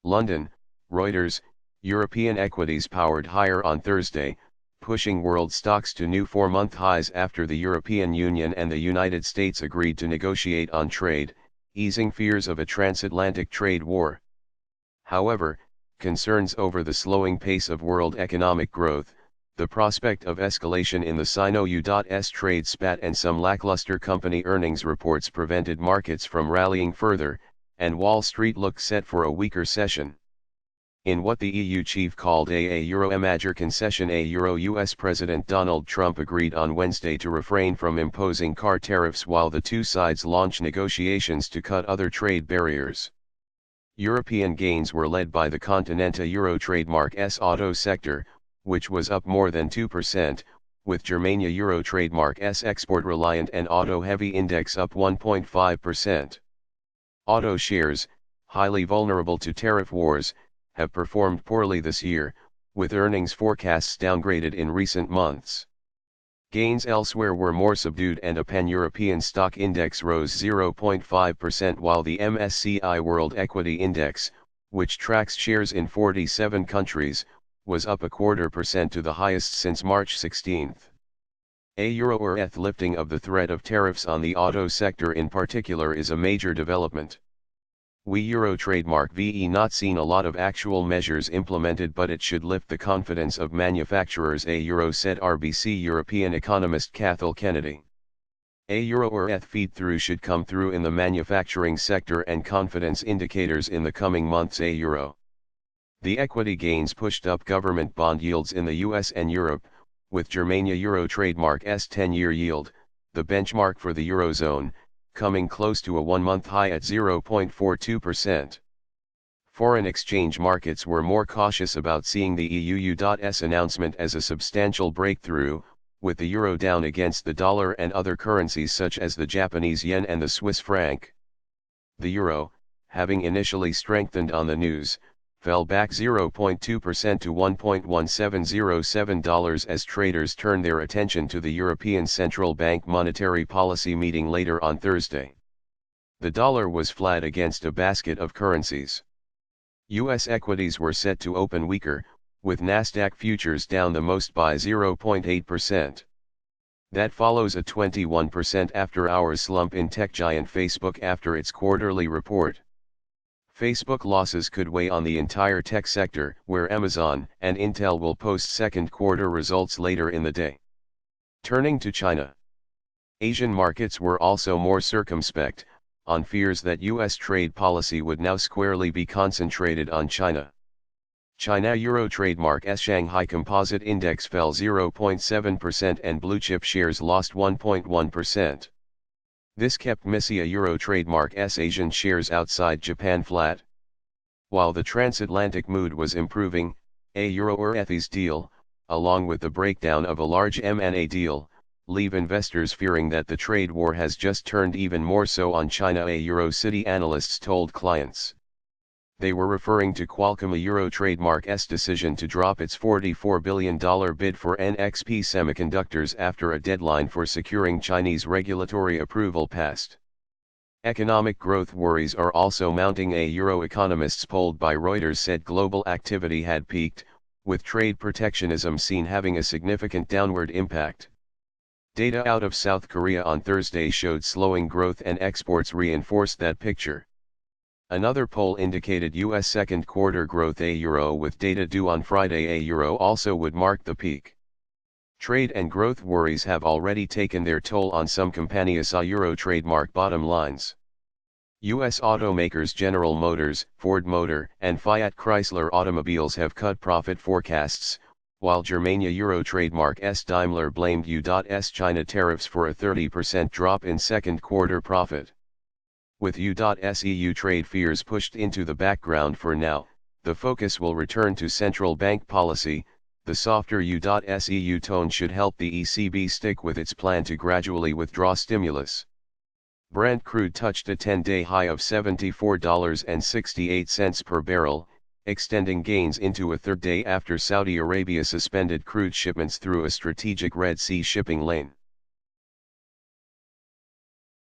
London, Reuters, European equities powered higher on Thursday, pushing world stocks to new 4-month highs after the European Union and the United States agreed to negotiate on trade, easing fears of a transatlantic trade war. However, concerns over the slowing pace of world economic growth, the prospect of escalation in the Sino-U.S. trade spat and some lackluster company earnings reports prevented markets from rallying further, and Wall Street looked set for a weaker session. In what the EU chief called a Euro major concession, EU-U.S. President Donald Trump agreed on Wednesday to refrain from imposing car tariffs while the two sides launch negotiations to cut other trade barriers. European gains were led by the Continental Euro trademark's auto sector, which was up more than 2%, with Germania Euro trademark's export-reliant and auto-heavy index up 1.5%. Auto shares, highly vulnerable to tariff wars, have performed poorly this year, with earnings forecasts downgraded in recent months. Gains elsewhere were more subdued and a pan-European stock index rose 0.5% while the MSCI World Equity Index, which tracks shares in 47 countries, was up 0.25% to the highest since March 16. A Euro-U.S. lifting of the threat of tariffs on the auto sector in particular is a major development. We Euro trademark VE not seen a lot of actual measures implemented, but it should lift the confidence of manufacturers, a Euro said RBC European economist Cathal Kennedy. A Euro-U.S. feed-through should come through in the manufacturing sector and confidence indicators in the coming months. A Euro. The equity gains pushed up government bond yields in the US and Europe, with Germania Euro trademark's 10-year yield, the benchmark for the Eurozone, coming close to a 1-month high at 0.42%. Foreign exchange markets were more cautious about seeing the EU-U.S. announcement as a substantial breakthrough, with the euro down against the dollar and other currencies such as the Japanese yen and the Swiss franc. The euro, having initially strengthened on the news, fell back 0.2% to $1.1707 as traders turned their attention to the European Central Bank monetary policy meeting later on Thursday. The dollar was flat against a basket of currencies. U.S. equities were set to open weaker, with Nasdaq futures down the most by 0.8%. That follows a 21% after-hours slump in tech giant Facebook after its quarterly report. Facebook losses could weigh on the entire tech sector, where Amazon and Intel will post second-quarter results later in the day. Turning to China. Asian markets were also more circumspect, on fears that U.S. trade policy would now squarely be concentrated on China. China Euro trademark's Shanghai Composite Index fell 0.7% and blue-chip shares lost 1.1%. This kept MSCI Euro trademark's Asian shares outside Japan flat. While the transatlantic mood was improving, a Euro-U.S. deal, along with the breakdown of a large M&A deal, leave investors fearing that the trade war has just turned even more so on China, a Euro City analysts told clients. They were referring to Qualcomm Euro trademark's decision to drop its $44 billion bid for NXP Semiconductors after a deadline for securing Chinese regulatory approval passed. Economic growth worries are also mounting, a Euro economists polled by Reuters said global activity had peaked, with trade protectionism seen having a significant downward impact. Data out of South Korea on Thursday showed slowing growth and exports reinforced that picture. Another poll indicated U.S. second-quarter growth, a Euro with data due on Friday, a Euro also would mark the peak. Trade and growth worries have already taken their toll on some companies' Euro trademark bottom lines. U.S. automakers General Motors, Ford Motor, and Fiat Chrysler Automobiles have cut profit forecasts, while Germania Euro trademark's Daimler blamed U.S. China tariffs for a 30% drop in second-quarter profit. With U.S. EU trade fears pushed into the background for now, the focus will return to central bank policy. The softer U.S. EU tone should help the ECB stick with its plan to gradually withdraw stimulus. Brent crude touched a 10-day high of $74.68 per barrel, extending gains into a third day after Saudi Arabia suspended crude shipments through a strategic Red Sea shipping lane.